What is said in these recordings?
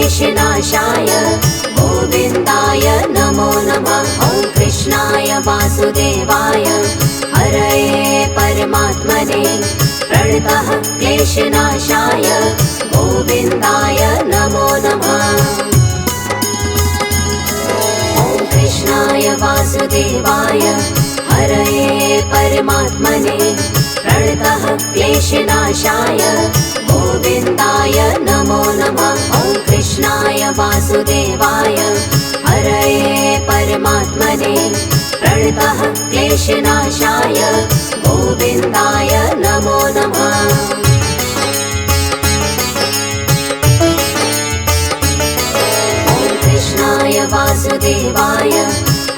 क्लेशनाशाय गोविन्दाय नमो नमः। ॐ कृष्णाय वासुदेवाय हरये परमात्मने प्रणतः क्लेशनाशाय गोविन्दाय नमो नमः। ॐ कृष्णाय वासुदेवाय हरये परमात्मने प्रणतः क्लेशनाशाय गोविन्दाय नमो नमः। ॐ कृष्णाय वासुदेवाय हरये परमात्मने प्रणतः क्लेशनाशाय गोविन्दाय नमो नमः। ॐ कृष्णाय वासुदेवाय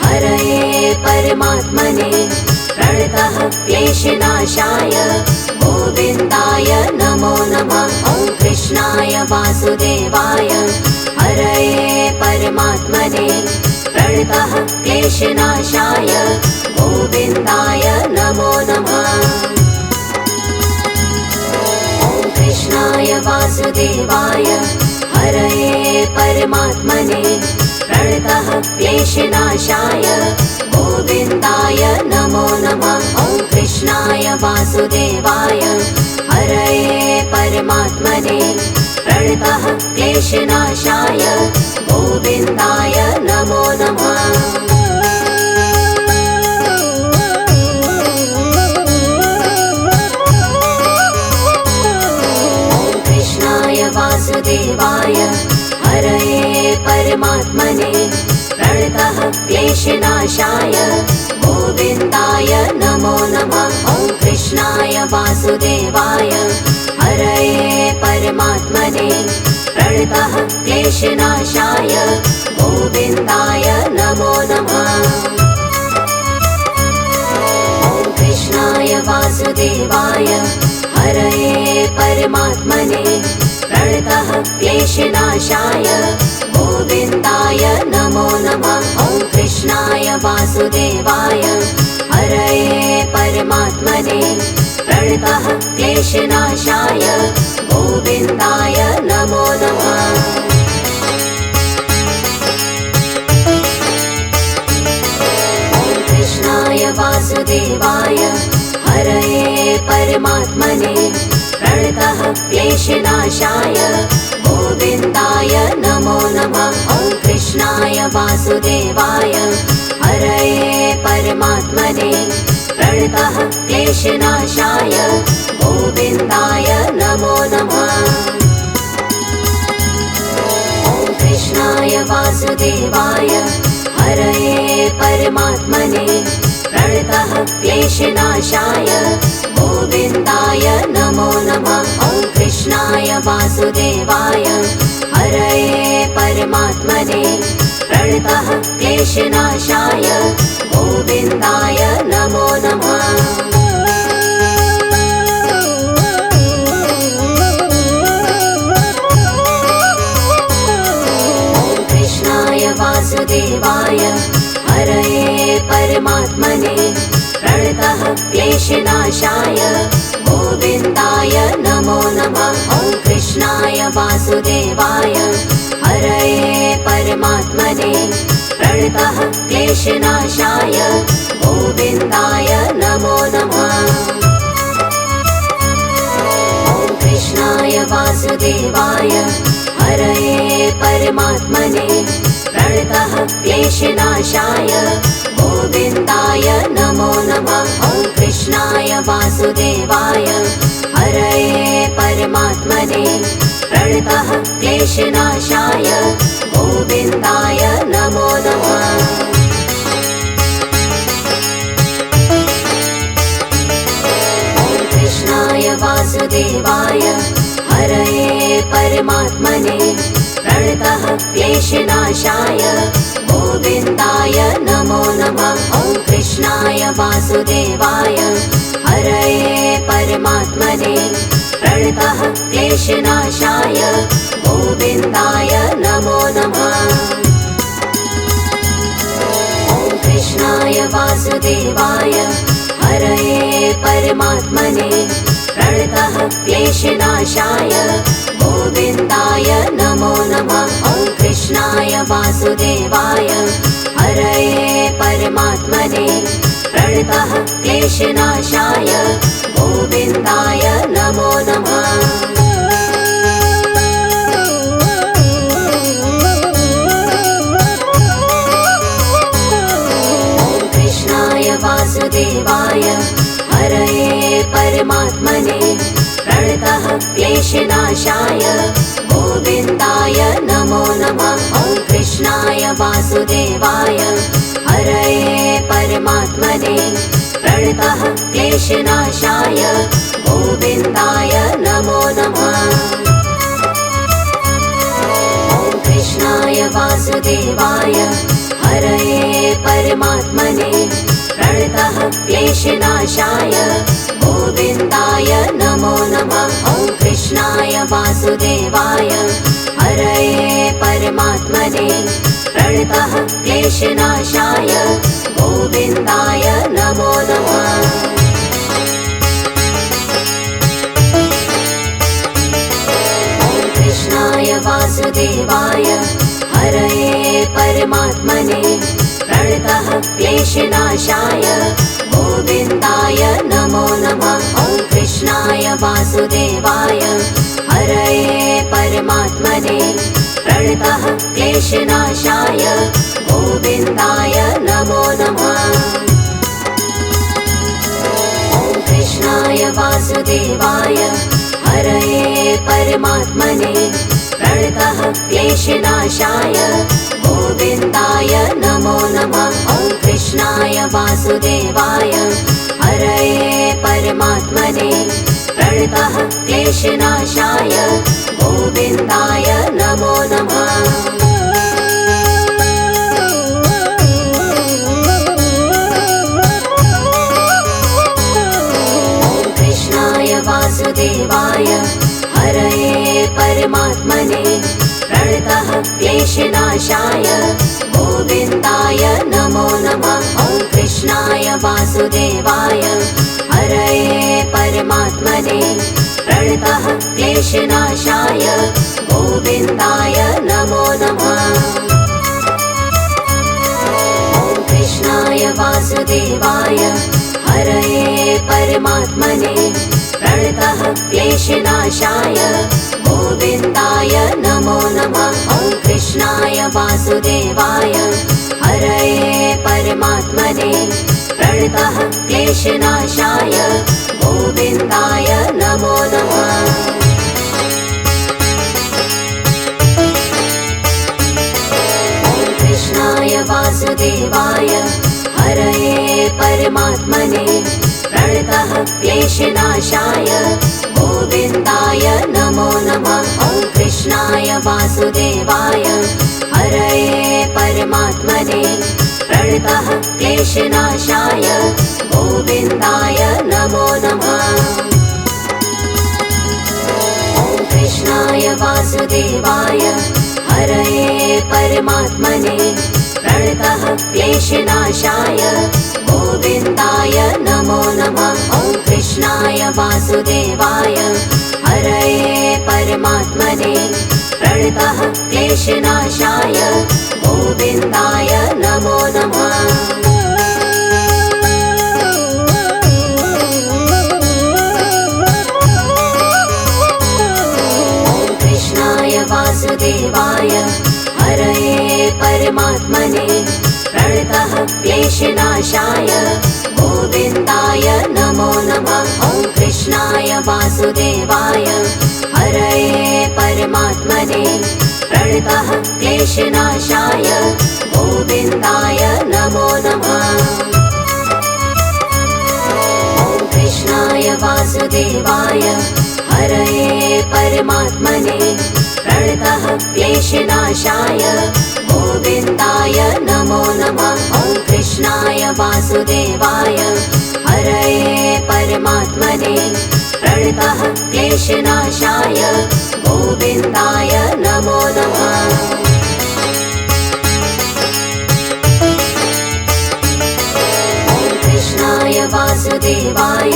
हरये परमात्मने प्रणतः क्लेशनाशाय गोविन्दाय नमो नमः। ॐ कृष्णाय वासुदेवाय हरये परमात्मने प्रणतः क्लेशनाशाय गोविन्दाय नमो नमः। ॐ कृष्णाय वासुदेवाय हरये परमात्मने प्रणतः क्लेशनाशाय गोविन्दाय नमो नमः। ॐ कृष्णाय वासुदेवाय हरये परमात्मने प्रणतः क्लेशनाशाय गोविन्दाय नमो नमः। ॐ कृष्णाय वासुदेवाय हरये परमात्मने प्रणतः क्लेशनाशाय गोविन्दाय नमो नमः। ॐ कृष्णाय वासुदेवाय हरये परमात्मने प्रणतः क्लेशनाशाय गोविन्दाय नमो नमः। ॐ कृष्णाय वासुदेवाय हरये परमात्मने प्रणतः क्लेशनाशाय गोविन्दाय नमो नमः। ॐ कृष्णाय वासुदेवाय हरये परमात्मने प्रणतः क्लेशनाशाय गोविन्दाय नमो नमः। ॐ कृष्णाय वासुदेवाय हरये परमात्मने प्रणतः क्लेशनाशाय गोविन्दाय नमो नमः। ॐ कृष्णाय वासुदेवाय हरये परमात्मने प्रणतः क्लेशनाशाय गोविन्दाय नमो नमः। ॐ कृष्णाय वासुदेवाय हरये परमात्मने प्रणतः क्लेशनाशाय गोविन्दाय नमो नमः। ॐ कृष्णाय वासुदेवाय हरये परमात्मने प्रणतः क्लेशनाशाय गोविन्दाय नमो नमः। ॐ कृष्णाय वासुदेवाय हरये परमात्मने प्रणतः क्लेशनाशाय गोविन्दाय नमो नमः। ॐ कृष्णाय वासुदेवाय हरये परमात्मने प्रणतः क्लेशनाशाय गोविन्दाय नमो नमः। ॐ कृष्णाय वासुदेवाय हरये परमात्मने प्रणतः क्लेशनाशाय गोविन्दाय नमो नमः। ॐ कृष्णाय वासुदेवाय हरये परमात्मने प्रणतः क्लेशनाशाय गोविन्दाय नमो नमः। ॐ कृष्णाय वासुदेवाय हरये परमात्मने प्रणतः क्लेशनाशाय गोविन्दाय नमो नमः। ॐ कृष्णाय वासुदेवाय हरये परमात्मने प्रणतः क्लेशनाशाय गोविन्दाय नमो नमः। ॐ कृष्णाय वासुदेवाय हरये परमात्मने प्रणतः क्लेशनाशाय गोविन्दाय नमो नमः। वासुदेवाय हरये परमात्मने प्रणतः क्लेशनाशाय गोविन्दाय नमो नमः। वासुदेवाय हरये परमात्मने प्रणतः क्लेशनाशाय गोविन्दाय नमो नमः। ॐ कृष्णाय वासुदेवाय हरये परमात्मने प्रणतः क्लेशनाशाय गोविन्दाय नमो नमः। ॐ कृष्णाय वासुदेवाय हरये परमात्मने प्रणतः क्लेशनाशाय गोविन्दाय नमो नमः। ॐ कृष्णाय वासुदेवाय हरये परमात्मने प्रणतः क्लेशनाशाय गोविन्दाय नमो नमः। ॐ कृष्णाय वासुदेवाय हरये परमात्मने प्रणतः क्लेशनाशाय गोविन्दाय नमो नमः। ॐ कृष्णाय वासुदेवाय हरये परमात्मने प्रणतः क्लेशनाशाय गोविन्दाय नमो नमः। ॐ कृष्णाय वासुदेवाय हरये परमात्मने प्रणतः क्लेशनाशाय गोविन्दाय नमो नमः। ॐ कृष्णाय वासुदेवाय हरये परमात्मने प्रणतः क्लेशनाशाय गोविन्दाय नमो नमः। ॐ कृष्णाय वासुदेवाय हरये परमात्मने प्रणतः क्लेशनाशाय गोविन्दाय नमो नमः। ॐ कृष्णाय वासुदेवाय हरये परमात्मने प्रणतः क्लेशनाशाय गोविन्दाय नमो नमः। ॐ कृष्णाय वासुदेवाय हरये परमात्मने प्रणतः क्लेशनाशाय गोविन्दाय नमो नमः। ॐ कृष्णाय वासुदेवाय हरये परमात्मने प्रणतः क्लेशनाशाय गोविन्दाय नमो नमः। ॐ कृष्णाय वासुदेवाय हरये परमात्मने प्रणतः क्लेशनाशाय गोविन्दाय नमो नमः। ॐ कृष्णाय वासुदेवाय हरये परमात्मने प्रणतः क्लेशनाशाय गोविन्दाय नमो नमः। ॐ कृष्णाय वासुदेवाय हरये परमात्मने प्रणतः क्लेशनाशाय गोविन्दाय नमो नमः। ॐ कृष्णाय वासुदेवाय हरये परमात्मने प्रणतः क्लेशनाशाय गोविन्दाय नमो नमः। ॐ कृष्णाय वासुदेवाय हरये परमात्मने प्रणतः क्लेशनाशाय गोविन्दाय नमो नमः। ॐ कृष्णाय वासुदेवाय हरये परमात्मने प्रणतः क्लेशनाशाय गोविन्दाय नमो नमः। ॐ कृष्णाय वासुदेवाय हरये परमात्मने प्रणतः क्लेशनाशाय गोविन्दाय नमो नमः। ॐ कृष्णाय वासुदेवाय हरये परमात्मने प्रणतः क्लेशनाशाय गोविन्दाय नमो नमः। ॐ कृष्णाय वासुदेवाय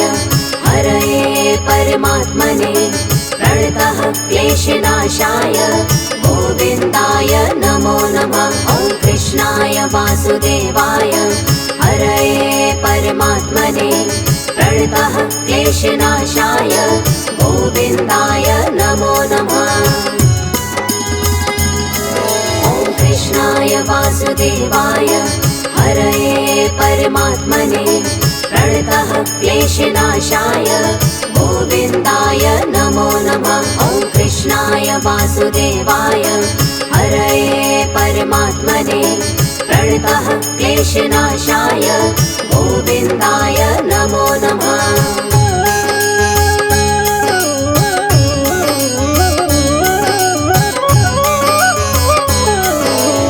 हरये परमात्मने प्रणतः क्लेशनाशाय गोविन्दाय नमो नमः। ॐ वासुदेवाय हरये परमात्मने प्रणतः क्लेशनाशाय गोविन्दाय नमो नमः। ॐ कृष्णाय वासुदेवाय हरये परमात्मने प्रणतः क्लेशनाशाय गोविन्दाय नमो नमः। ॐ कृष्णाय वासुदेवाय हरये परमात्मने प्रणतः क्लेशनाशाय गोविन्दाय नमो नमः।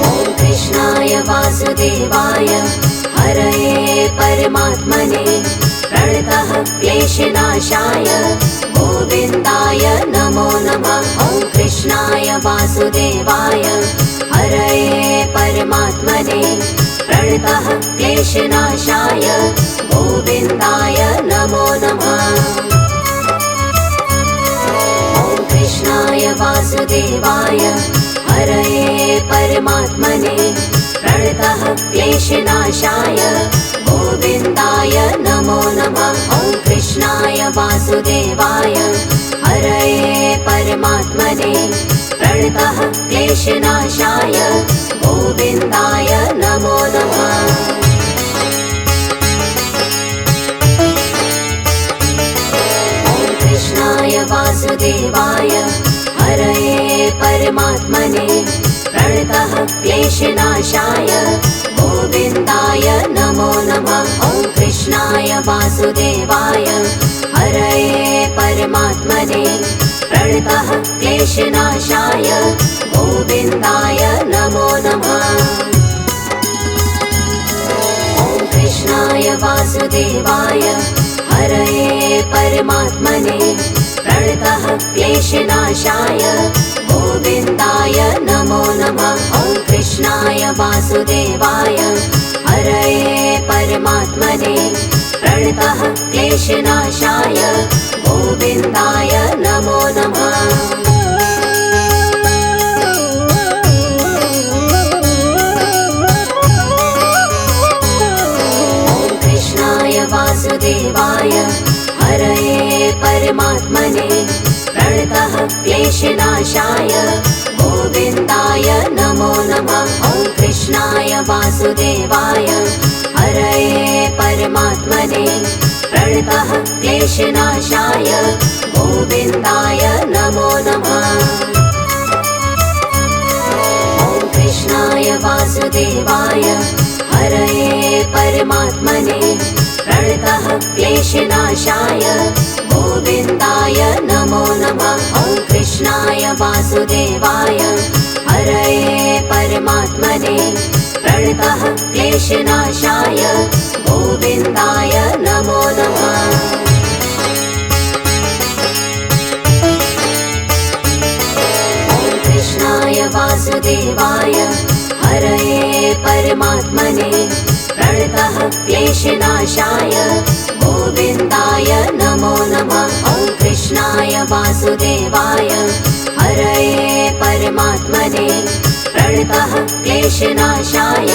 ॐ कृष्णाय वासुदेवाय हरये परमात्मने प्रणतः क्लेशनाशाय गोविन्दाय नमो नमः। ॐ कृष्णाय वासुदेवाय हरये परमात्मने प्रणतः क्लेशनाशाय गोविन्दाय नमो नमः। ॐ कृष्णाय वासुदेवाय हरये परमात्मने प्रणतः क्लेशनाशाय गोविन्दाय नमो नमः। ॐ कृष्णाय वासुदेवाय हरये परमात्मने प्रणतः क्लेशनाशाय गोविन्दाय नमो नमः। ॐ कृष्णाय वासुदेवाय हरये परमात्मने प्रणतः क्लेशनाशाय गोविन्दाय नमो नमः। ॐ कृष्णाय वासुदेवाय हरये परमात्मने प्रणतः क्लेशनाशाय गोविन्दाय नमो नमः। ॐ कृष्णाय वासुदेवाय हरये परमात्मने प्रणतः क्लेशनाशाय गोविन्दाय नमो नमः। ॐ कृष्णाय वासुदेवाय हरये परमात्मने प्रणतः क्लेशनाशाय गोविन्दाय नमो नमः। ॐ कृष्णाय वासुदेवाय हरये परमात्मने प्रणतः क्लेशनाशाय गोविन्दाय नमो नमः। ॐ कृष्णाय वासुदेवाय हरये परमात्मने प्रणतः क्लेशनाशाय गोविन्दाय नमो नमः। ॐ कृष्णाय वासुदेवाय हरये परमात्मने प्रणतः क्लेशनाशाय गोविन्दाय नमो नमः। ॐ कृष्णाय वासुदेवाय हरये परमात्मने प्रणतः क्लेशनाशाय गोविन्दाय नमो नमः। ॐ कृष्णाय वासुदेवाय हरये परमात्मने प्रणतः क्लेशनाशाय गोविन्दाय नमो नमः। ॐ कृष्णाय वासुदेवाय हरये परमात्मने प्रणतः क्लेशनाशाय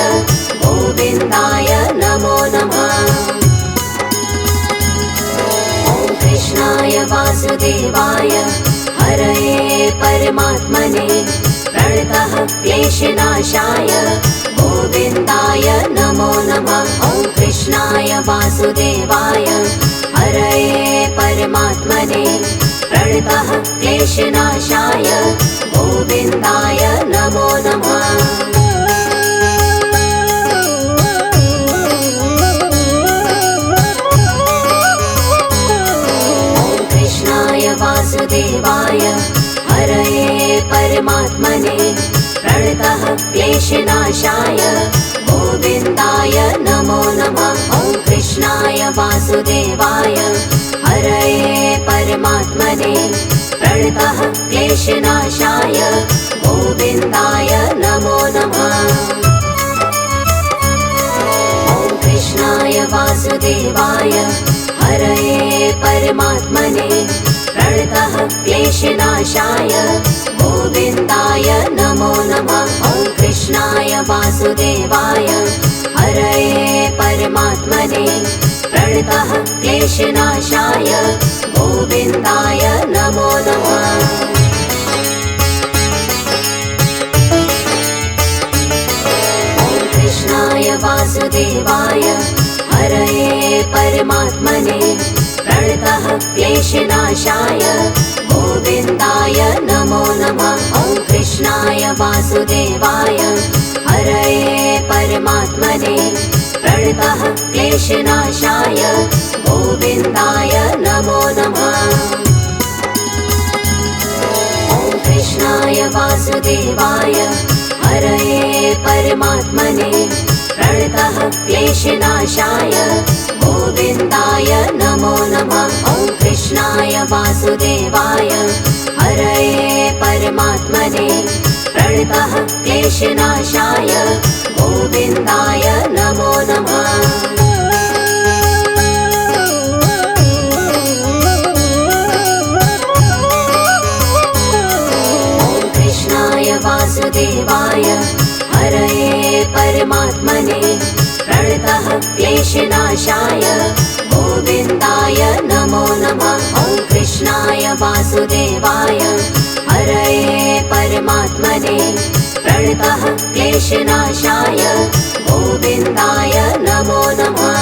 गोविन्दाय नमो नमः। ॐ कृष्णाय वासुदेवाय हरये परमात्मने प्रणतः क्लेशनाशाय गोविन्दाय नमो नमः। ॐ कृष्णाय वासुदेवाय हरये परमात्मने प्रणतः क्लेशनाशाय गोविन्दाय नमो नमः। ॐ कृष्णाय वासुदेवाय हरये परमात्मने प्रणतः क्लेशनाशाय गोविन्दाय नमो नमः। ॐ कृष्णाय वासुदेवाय हरये परमात्मने प्रणतः क्लेशनाशाय गोविन्दाय नमो नमः। ॐ कृष्णाय वासुदेवाय हरये परमात्मने प्रणतः क्लेशनाशाय गोविन्दाय नमो नमः। ॐ कृष्णाय वासुदेवाय वासुदेवाय हरये परमात्मने प्रणतः क्लेशनाशाय गोविन्दाय नमो नमः। कृष्णाय वासुदेवाय हरये परमात्मने प्रणतः क्लेशनाशाय गोविन्दाय नमो नमः। ॐ कृष्णाय वासुदेवाय हरये परमात्मने प्रणतः क्लेशनाशाय गोविन्दाय नमो नमः। ॐ कृष्णाय वासुदेवाय हरये परमात्मने प्रणतः क्लेशनाशाय गोविन्दाय नमो नमः। ॐ कृष्णाय वासुदेवाय हरये परमात्मने प्रणतः क्लेशनाशाय गोविन्दाय नमो नमः। वासुदेवाय हरये परमात्मने प्रणतः क्लेशनाशाय गोविन्दाय नमो नमः। ॐ कृष्णाय वासुदेवाय हरये परमात्मने प्रणतः क्लेशनाशाय गोविन्दाय नमो नमः।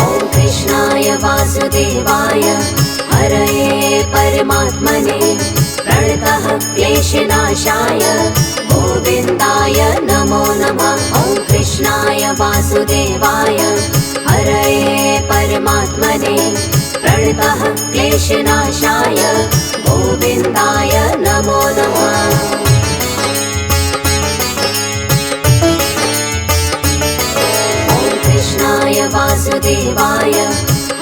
ॐ कृष्णाय वासुदेवाय हरये परमात्मने प्रणतः क्लेशनाशाय गोविन्दाय नमो नमः। ॐ कृष्णाय वासुदेवाय हरये परमात्मने प्रणतः क्लेशनाशाय गोविन्दाय नमो नमः। ॐ कृष्णाय वासुदेवाय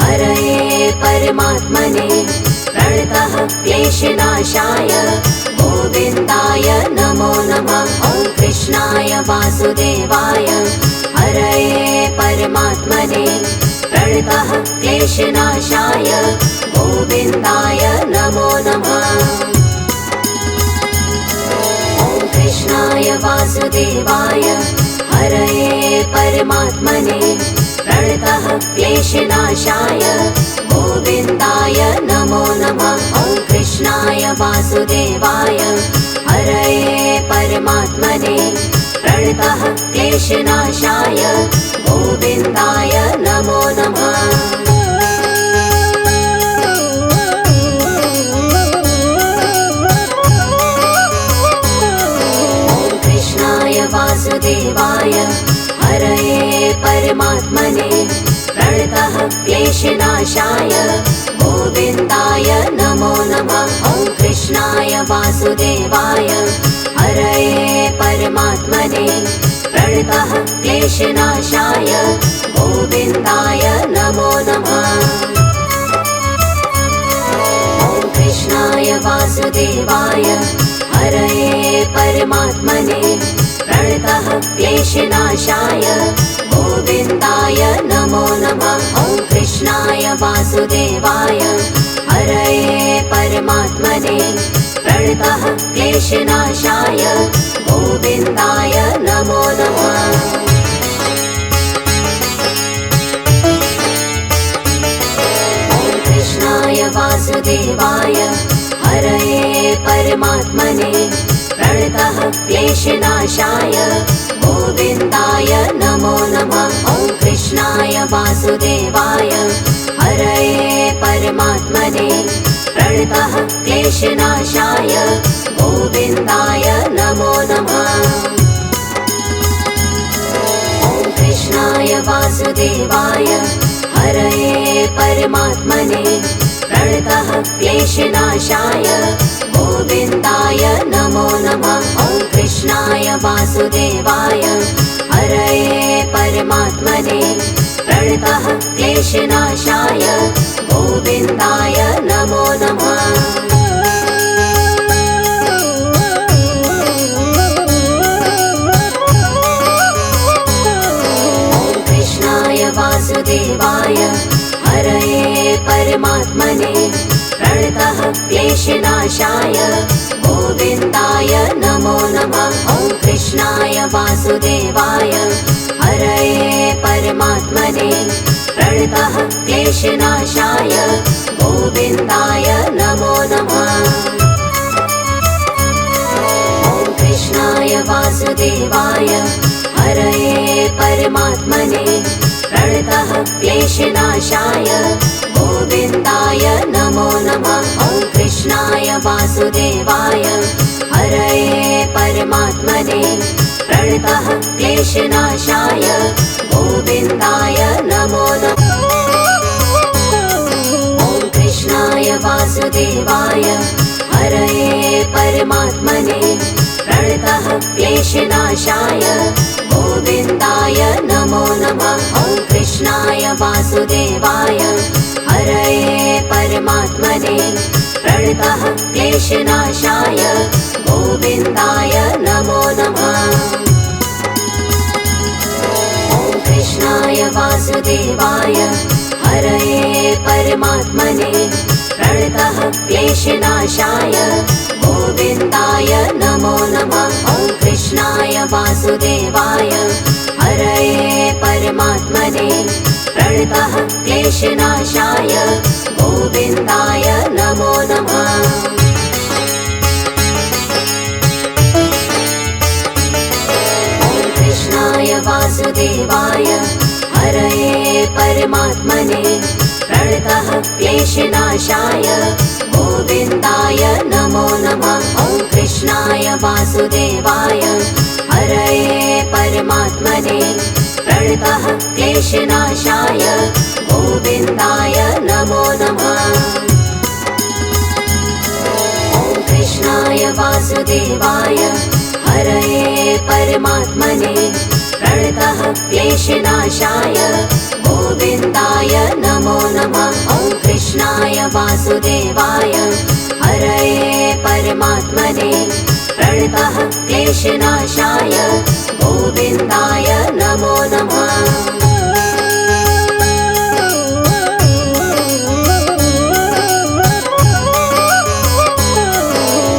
हरये परमात्मने प्रणतः क्लेशनाशाय गोविन्दाय नमो नमः। ॐ कृष्णाय वासुदेवाय हरये परमात्मने प्रणतः क्लेशनाशाय गोविन्दाय नमो नमः। ॐ कृष्णाय वासुदेवाय हरये परमात्मने प्रणतः क्लेशनाशाय गोविन्दाय नमो नमः। ॐ कृष्णाय वासुदेवाय हरये परमात्मने प्रणतः क्लेशनाशाय गोविन्दाय नमो नमः। ॐ कृष्णाय वासुदेवाय हरये परमात्मने प्रणतः क्लेशनाशाय गोविन्दाय नमो नमः। ॐ कृष्णाय वासुदेवाय हरये परमात्मने प्रणतः क्लेशनाशाय गोविन्दाय नमो नमः। ॐ कृष्णाय वासुदेवाय हरये परमात्मने प्रणतः क्लेशनाशाय गोविन्दाय नमो नमः। ॐ कृष्णाय वासुदेवाय हरये परमात्मने प्रणतः क्लेशनाशाय गोविन्दाय नमो नमः। ॐ कृष्णाय वासुदेवाय हरये परमात्मने प्रणतः क्लेशनाशाय गोविन्दाय नमो नमः। ॐ कृष्णाय वासुदेवाय हरये परमात्मने प्रणतः क्लेशनाशाय गोविन्दाय नमो नमः। ॐ कृष्णाय वासुदेवाय हरये परमात्मने प्रणतः क्लेशनाशाय गोविन्दाय नमो नमः। ॐ कृष्णाय वासुदेवाय हरये परमात्मने प्रणतः क्लेशनाशाय गोविन्दाय नमो नमः। ॐ कृष्णाय वासुदेवाय हरये परमात्मने प्रणतः क्लेशनाशाय गोविन्दाय नमो नमः। ॐ कृष्णाय वासुदेवाय हरये परमात्मने प्रणतः क्लेशनाशाय गोविन्दाय नमो नमः। ॐ कृष्णाय वासुदेवाय हरये परमात्मने प्रणतः क्लेशनाशाय गोविन्दाय नमो नमः। ॐ कृष्णाय वासुदेवाय हरये परमात्मने प्रणतः क्लेशनाशाय गोविन्दाय नमो नमः। ॐ कृष्णाय वासुदेवाय हरये परमात्मने प्रणतः क्लेशनाशाय गोविन्दाय नमो नमः। ॐ कृष्णाय वासुदेवाय हरये परमात्मने प्रणतः क्लेशनाशाय गोविन्दाय नमो नमः। ॐ कृष्णाय वासुदेवाय हरये परमात्मने प्रणतः क्लेशनाशाय गोविन्दाय नमो नमः। ॐ कृष्णाय वासुदेवाय हरये परमात्मने प्रणतः क्लेशनाशाय गोविन्दाय नमो नमः। ॐ कृष्णाय वासुदेवाय हरये परमात्मने प्रणतः क्लेशनाशाय गोविन्दाय नमो नमः। ॐ कृष्णाय वासुदेवाय हरये परमात्मने प्रणतः क्लेशनाशाय गोविन्दाय नमो नमः। ॐ कृष्णाय वासुदेवाय हरये परमात्मने प्रणतः क्लेशनाशाय गोविन्दाय नमो नमः। ॐ कृष्णाय वासुदेवाय हरये परमात्मने प्रणतः क्लेशनाशाय गोविन्दाय नमो नमः।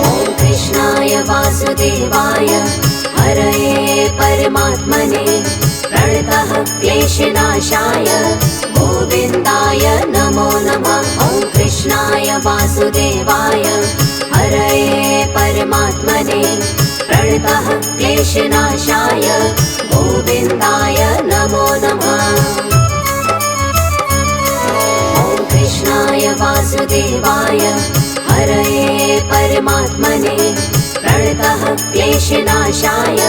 ॐ कृष्णाय वासुदेवाय हरये परमात्मने प्रणतः क्लेशनाशाय गोविन्दाय नमो नमः। ॐ कृष्णाय वासुदेवाय हरये परमात्मने प्रणतः क्लेशनाशाय गोविन्दाय नमो नमः। ॐ कृष्णाय वासुदेवाय हरये परमात्मने प्रणतः क्लेशनाशाय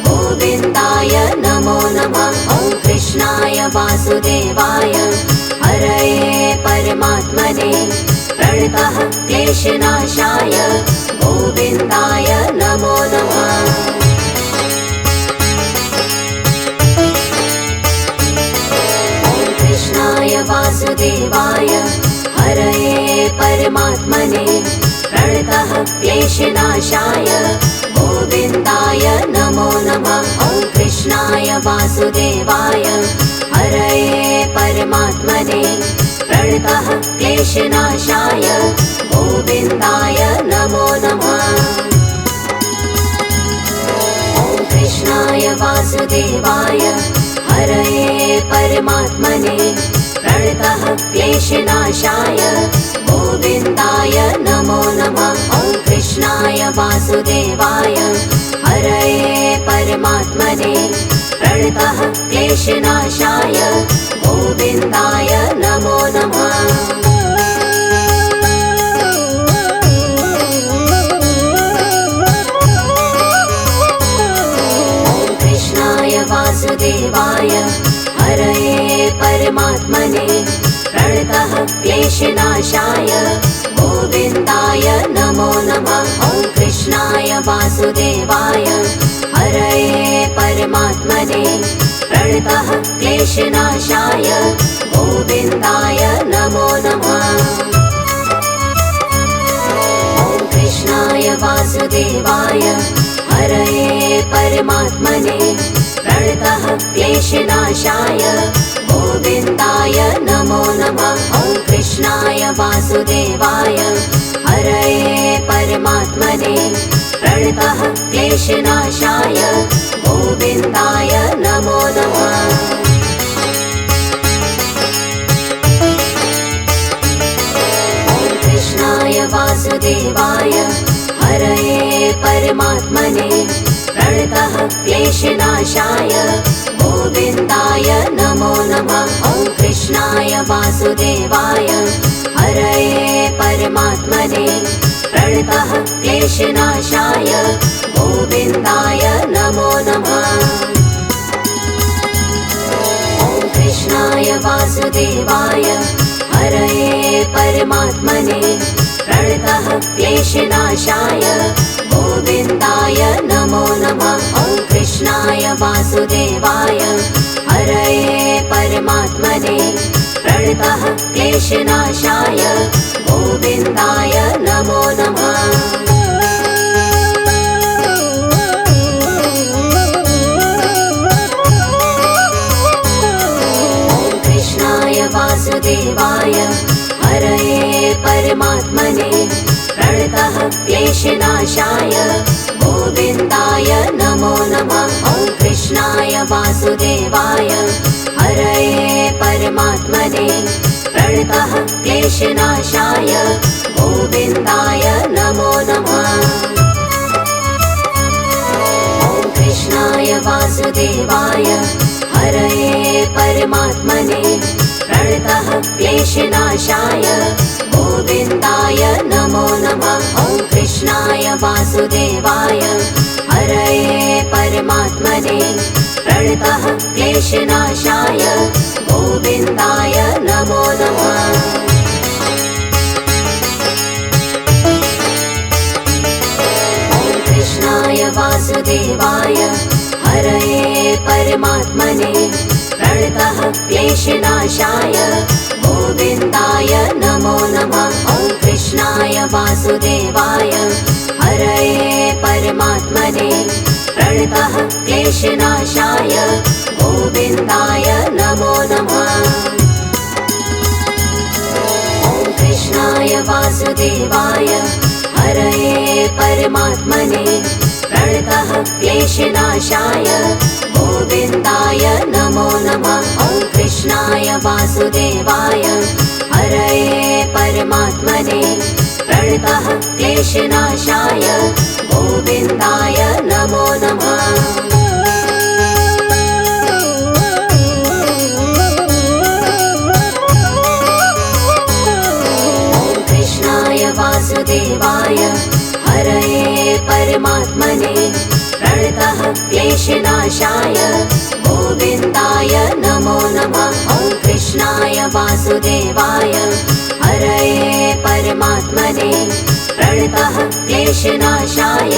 गोविन्दाय नमो नमः। ॐ कृष्णाय वासुदेवाय हरये परमात्मने प्रणतः क्लेशनाशाय गोविन्दाय नमो नमः। ॐ कृष्णाय वासुदेवाय हरये परमात्मने प्रणतः क्लेशनाशाय गोविन्दाय नमो नमः। ॐ कृष्णाय वासुदेवाय हरये परमात्मने प्रणतः क्लेशनाशाय गोविन्दाय नमो नमः। ॐ कृष्णाय वासुदेवाय हरये परमात्मने प्रणतः क्लेशनाशाय गोविन्दाय नमो नमः। ॐ कृष्णाय वासुदेवाय हरये परमात्मने प्रणतः क्लेशनाशाय गोविन्दाय नमो नमः। ॐ कृष्णाय वासुदेवाय हरये परमात्मने प्रणतः क्लेशनाशाय गोविन्दाय नमो नमः। ॐ कृष्णाय वासुदेवाय हरये परमात्मने प्रणतः क्लेशनाशाय गोविन्दाय नमो नमः। ॐ कृष्णाय वासुदेवाय हरये परमात्मने प्रणतः क्लेशनाशाय गोविन्दाय नमो नमः। ॐ कृष्णाय वासुदेवाय हरये परमात्मने प्रणतः प्रणतः क्लेशनाशाय गोविन्दाय नमो नमः। कृष्णाय वासुदेवाय हरये परमात्मने प्रणतः क्लेशनाशाय गोविन्दाय नमो नमः। ॐ कृष्णाय वासुदेवाय हरये परमात्मने प्रणतः क्लेशनाशाय गोविन्दाय नमो नमः। ॐ कृष्णाय वासुदेवाय हरये परमात्मने प्रणतः क्लेशनाशाय गोविन्दाय नमो नमः। ॐ कृष्णाय वासुदेवाय हरये परमात्मने प्रणतः क्लेशनाशाय गोविन्दाय नमो नमः। ॐ कृष्णाय वासुदेवाय हरये परमात्मने प्रणतः क्लेशनाशाय गोविन्दाय नमो नमः। ॐ कृष्णाय वासुदेवाय हरये परमात्मने प्रणतः क्लेशनाशाय गोविन्दाय नमो नमः। ॐ कृष्णाय वासुदेवाय हरये परमात्मने प्रणतः क्लेशनाशाय गोविन्दाय नमो नमः। ॐ कृष्णाय वासुदेवाय हरये परमात्मने प्रणतः क्लेशनाशाय गोविन्दाय नमो नमः। ॐ कृष्णाय वासुदेवाय हरये परमात्मने प्रणतः क्लेशनाशाय गोविन्दाय नमो नमः। ॐ कृष्णाय वासुदेवाय हरये परमात्मने प्रणतः क्लेशनाशाय गोविन्दाय नमो नमः। ॐ कृष्णाय वासुदेवाय हरये परमात्मने प्रणतः क्लेशनाशाय गोविन्दाय नमो नमः। ॐ कृष्णाय वासुदेवाय हरये परमात्मने प्रणतः क्लेशनाशाय गोविन्दाय नमो नमः। ॐ कृष्णाय वासुदेवाय हरये परमात्मने प्रणतः क्लेशनाशाय गोविन्दाय नमो नमः। ॐ कृष्णाय वासुदेवाय हरये परमात्मने प्रणतः क्लेशनाशाय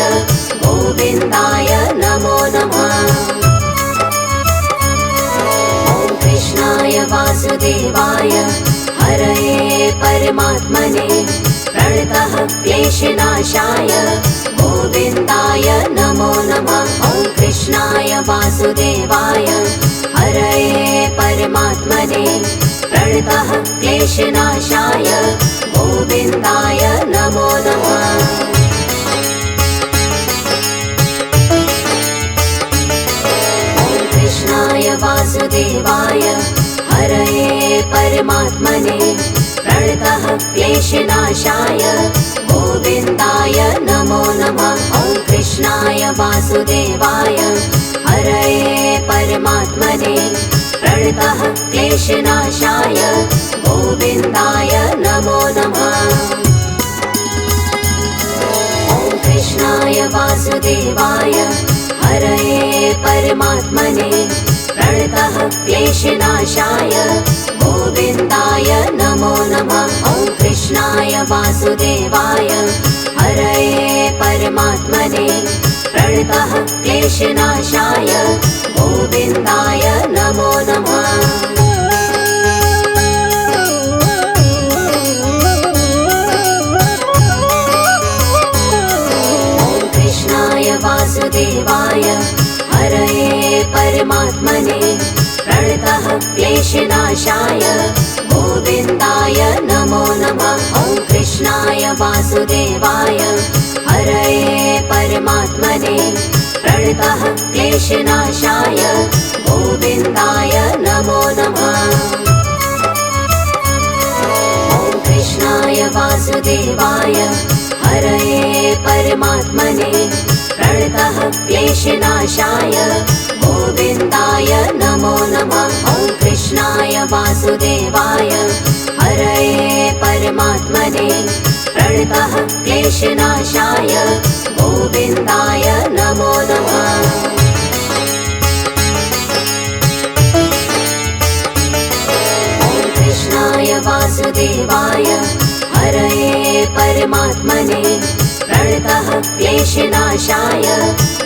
गोविन्दाय नमो नमः। ॐ कृष्णाय वासुदेवाय हरये परमात्मने प्रणतः क्लेशनाशाय गोविन्दाय नमो नमः। ॐ कृष्णाय वासुदेवाय हरये परमात्मने प्रणतः क्लेशनाशाय गोविन्दाय नमो नमः। ॐ कृष्णाय वासुदेवाय हरये परमात्मने प्रणतः क्लेशनाशाय गोविन्दाय नमो नमः। ॐ कृष्णाय वासुदेवाय हरये परमात्मने प्रणतः क्लेशनाशाय गोविन्दाय नमो नमः। ॐ कृष्णाय वासुदेवाय हरये परमात्मने प्रणतः क्लेशनाशाय गोविन्दाय नमो नमः। ॐ कृष्णाय वासुदेवाय हरये परमात्मने प्रणतः क्लेशनाशाय गोविन्दाय नमो नमः। ॐ कृष्णाय वासुदेवाय हरये परमात्मने प्रणतः क्लेशनाशाय गोविन्दाय नमो नमः। ॐ कृष्णाय वासुदेवाय हरये परमात्मने परमात्मने प्रणतः क्लेशनाशाय गोविन्दाय नमो नमः। ॐ कृष्णाय वासुदेवाय हरये परमात्मने प्रणतः क्लेशनाशाय गोविन्दाय नमो नमः। ॐ कृष्णाय वासुदेवाय हरये परमात्मने प्रणतः क्लेशनाशाय गोविन्दाय नमो नमः। ॐ कृष्णाय वासुदेवाय हरये परमात्मने प्रणतः क्लेशनाशाय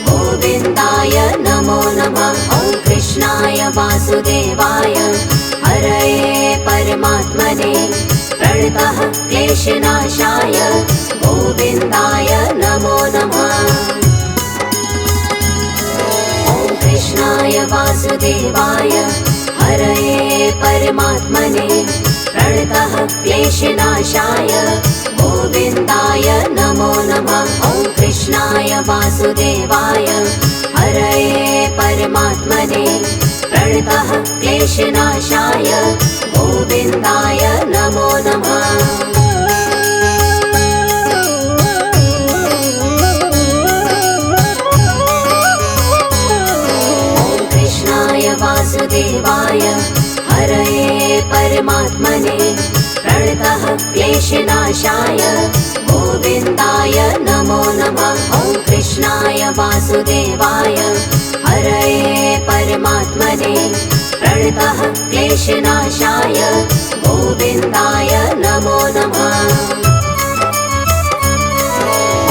गोविन्दाय नमो नमः। ॐ कृष्णाय वासुदेवाय हरये परमात्मने प्रणतः क्लेशनाशाय गोविन्दाय नमो नमः। ॐ कृष्णाय वासुदेवाय हरये परमात्मने प्रणतः क्लेशनाशाय गोविन्दाय नमो नमः। ॐ कृष्णाय वासुदेवाय हरये परमात्मने प्रणतः क्लेशनाशाय गोविन्दाय नमो नमः। ॐ कृष्णाय वासुदेवाय हरये परमात्मने प्रणतः क्लेशनाशाय गोविन्दाय नमो नमः। ॐ कृष्णाय वासुदेवाय हरये परमात्मने प्रणतः क्लेशनाशाय गोविन्दाय नमो नमः।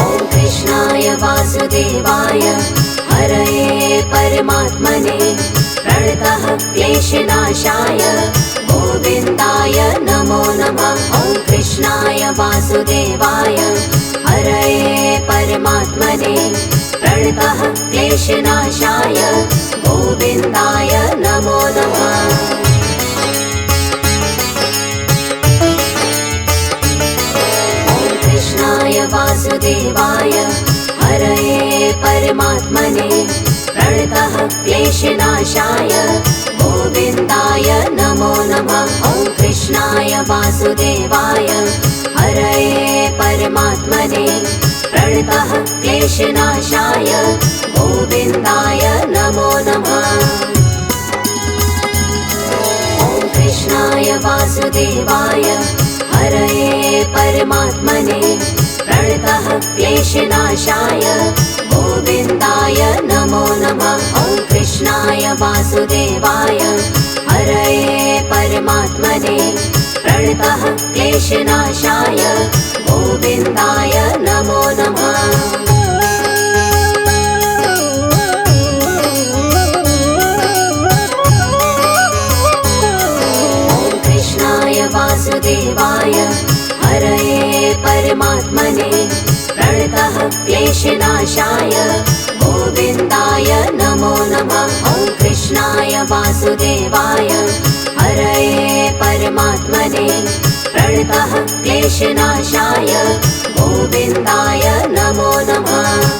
ॐ कृष्णाय वासुदेवाय हरये परमात्मने प्रणतः क्लेशनाशाय गोविन्दाय नमो नमः। ॐ कृष्णाय वासुदेवाय हरये परमात्मने प्रणतः क्लेशनाशाय गोविन्दाय नमो नमः। ॐ कृष्णाय वासुदेवाय हरये परमात्मने प्रणतः क्लेशनाशाय गोविन्दाय नमो नमः। ॐ कृष्णाय वासुदेवाय हरये परमात्मने प्रणतः क्लेशनाशाय गोविन्दाय नमो नमः। ॐ कृष्णाय वासुदेवाय हरये परमात्मने प्रणतः क्लेशनाशाय गोविन्दाय नमो नमः। ॐ कृष्णाय वासुदेवाय हरये परमात्मने प्रणतः क्लेशनाशाय गोविन्दाय नमो नमः। ॐ कृष्णाय वासुदेवाय हरये परमात्मने प्रणतः क्लेशनाशाय गोविन्दाय नमो नमः। ॐ कृष्णाय वासुदेवाय हरये परमात्मने प्रणतः क्लेशनाशाय गोविन्दाय नमो नमः।